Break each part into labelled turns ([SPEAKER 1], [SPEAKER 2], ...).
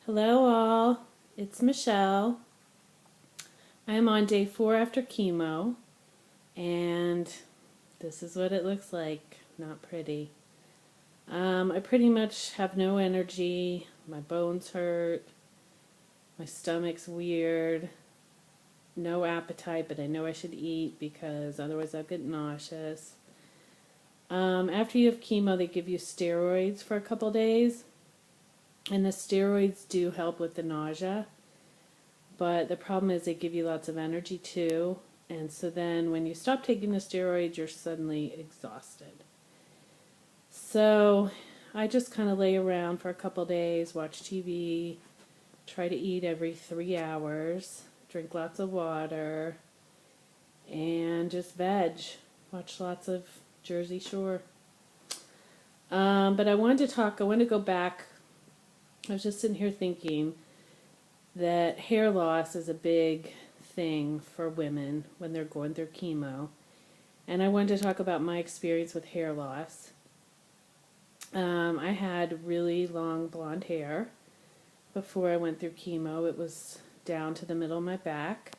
[SPEAKER 1] Hello all, it's Michelle. I am on day 4 after chemo, and this is what it looks like. Not pretty. I pretty much have no energy, my bones hurt, my stomach's weird, no appetite, but I know I should eat because otherwise I'll get nauseous. After you have chemo, they give you steroids for a couple days, and the steroids do help with the nausea. But the problem is they give you lots of energy too. And so then when you stop taking the steroids, you're suddenly exhausted. So I just kind of lay around for a couple days, watch TV, try to eat every 3 hours, drink lots of water, and just veg. Watch lots of Jersey Shore. But I wanted to go back. I was just sitting here thinking that hair loss is a big thing for women when they're going through chemo. And I wanted to talk about my experience with hair loss. I had really long blonde hair before I went through chemo. It was down to the middle of my back.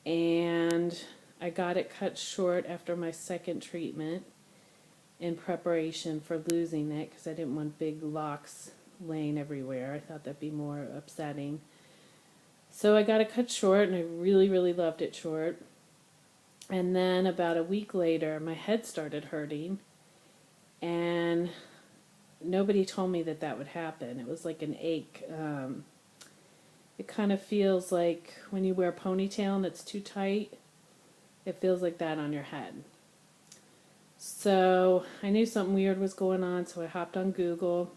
[SPEAKER 1] And I got it cut short after my second treatment in preparation for losing it because I didn't want big locks laying everywhere. I thought that'd be more upsetting. So I got it cut short, and I really, really loved it short. And then about a week later, my head started hurting, and nobody told me that that would happen. It was like an ache. It kind of feels like when you wear a ponytail and it's too tight, it feels like that on your head. So I knew something weird was going on, so I hopped on Google.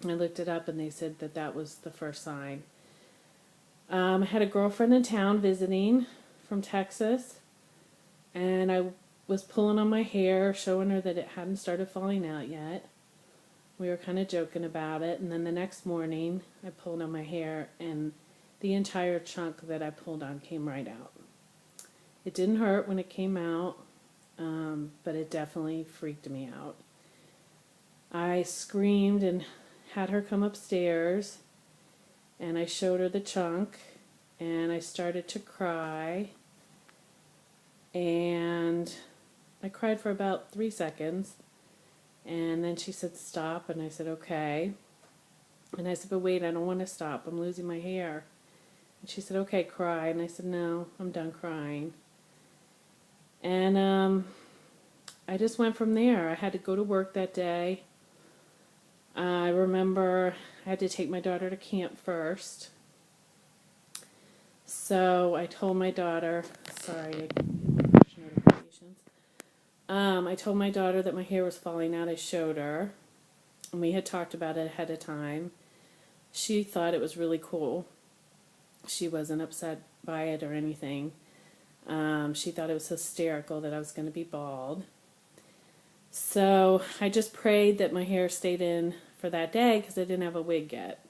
[SPEAKER 1] I looked it up, and they said that that was the first sign. I had a girlfriend in town visiting from Texas, and I was pulling on my hair, showing her that it hadn't started falling out yet. We were kind of joking about it, and then the next morning I pulled on my hair, and the entire chunk that I pulled on came right out. It didn't hurt when it came out, but it definitely freaked me out. I screamed and had her come upstairs, and I showed her the chunk, and I started to cry, and I cried for about 3 seconds, and then she said stop, and I said okay, and I said but wait, I don't want to stop, I'm losing my hair. And she said okay, cry, and I said no, I'm done crying. And I just went from there. I had to go to work that day. I remember I had to take my daughter to camp first. So I told my daughter, sorry, I get push notifications. I told my daughter that my hair was falling out. I showed her, and we had talked about it ahead of time. She thought it was really cool. She wasn't upset by it or anything. She thought it was hysterical that I was going to be bald. So I just prayed that my hair stayed in for that day because I didn't have a wig yet.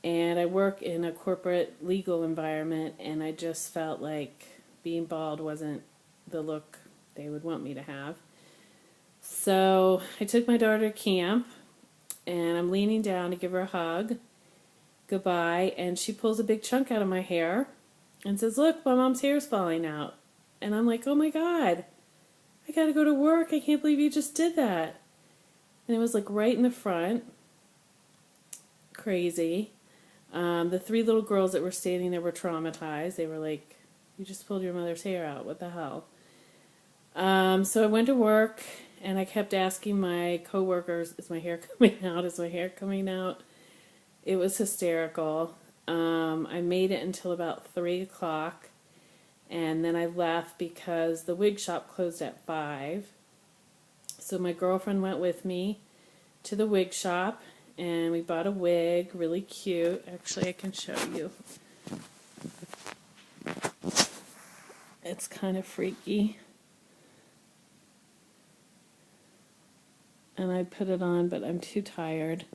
[SPEAKER 1] And I work in a corporate legal environment, and I just felt like being bald wasn't the look they would want me to have. So I took my daughter to camp, and I'm leaning down to give her a hug, goodbye, and she pulls a big chunk out of my hair and says, look, my mom's hair's falling out. And I'm like, oh my God. I gotta go to work. I can't believe you just did that. And it was like right in the front. Crazy. The 3 little girls that were standing there were traumatized. They were like, you just pulled your mother's hair out. What the hell? So I went to work, and I kept asking my coworkers, is my hair coming out? Is my hair coming out? It was hysterical. I made it until about 3 o'clock. And then I left because the wig shop closed at 5. So my girlfriend went with me to the wig shop, and we bought a wig, really cute. Actually, I can show you. It's kind of freaky. And I put it on, but I'm too tired.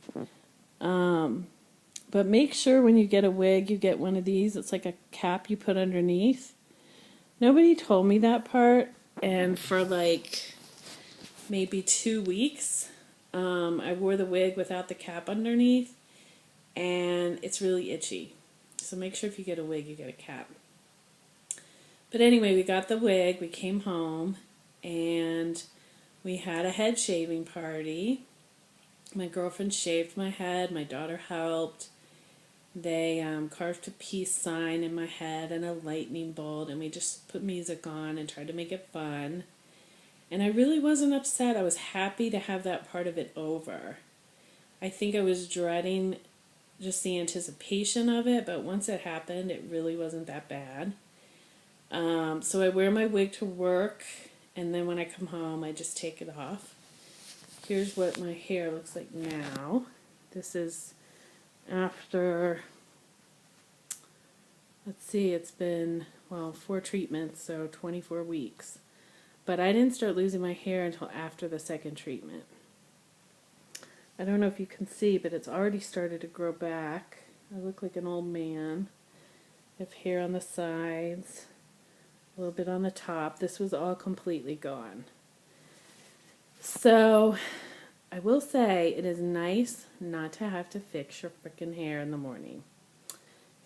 [SPEAKER 1] But make sure when you get a wig, you get one of these. It's like a cap you put underneath. Nobody told me that part, and for like maybe 2 weeks, I wore the wig without the cap underneath, and it's really itchy. So make sure if you get a wig, you get a cap. But anyway, we got the wig, we came home, and we had a head shaving party. My girlfriend shaved my head, my daughter helped. They carved a peace sign in my head and a lightning bolt, and we just put music on and tried to make it fun. And I really wasn't upset. I was happy to have that part of it over. I think I was dreading just the anticipation of it, but once it happened, it really wasn't that bad. So I wear my wig to work, and then when I come home, I just take it off. Here's what my hair looks like now. This is after, let's see, it's been, well, 4 treatments, so 24 weeks. But I didn't start losing my hair until after the second treatment. I don't know if you can see, but it's already started to grow back. I look like an old man. I have hair on the sides, a little bit on the top. This was all completely gone. So I will say it is nice not to have to fix your freaking hair in the morning. You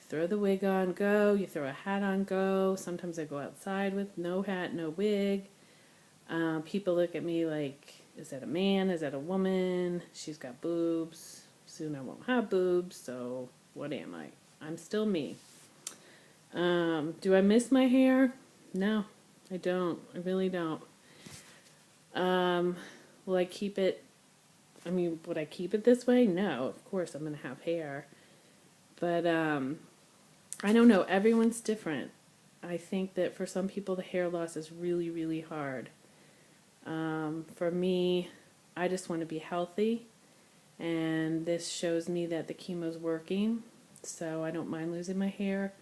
[SPEAKER 1] throw the wig on, go. You throw a hat on, go. Sometimes I go outside with no hat, no wig. People look at me like, is that a man? Is that a woman? She's got boobs. Soon I won't have boobs, so what am I? I'm still me. Do I miss my hair? No, I don't. I really don't. Will I keep it? I mean, would I keep it this way? No, of course I'm going to have hair. But I don't know. Everyone's different. I think that for some people the hair loss is really, really hard. For me, I just want to be healthy, and this shows me that the chemo's working, so I don't mind losing my hair.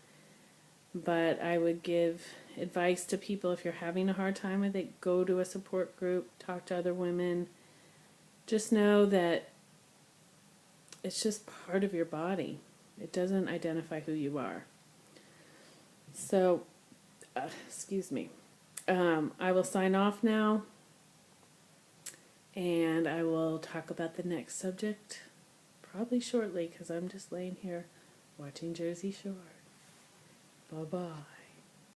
[SPEAKER 1] But I would give advice to people, if you're having a hard time with it, go to a support group, talk to other women. Just know that it's just part of your body. It doesn't identify who you are. So, excuse me. I will sign off now, and I will talk about the next subject probably shortly, because I'm just laying here watching Jersey Shore. Bye-bye.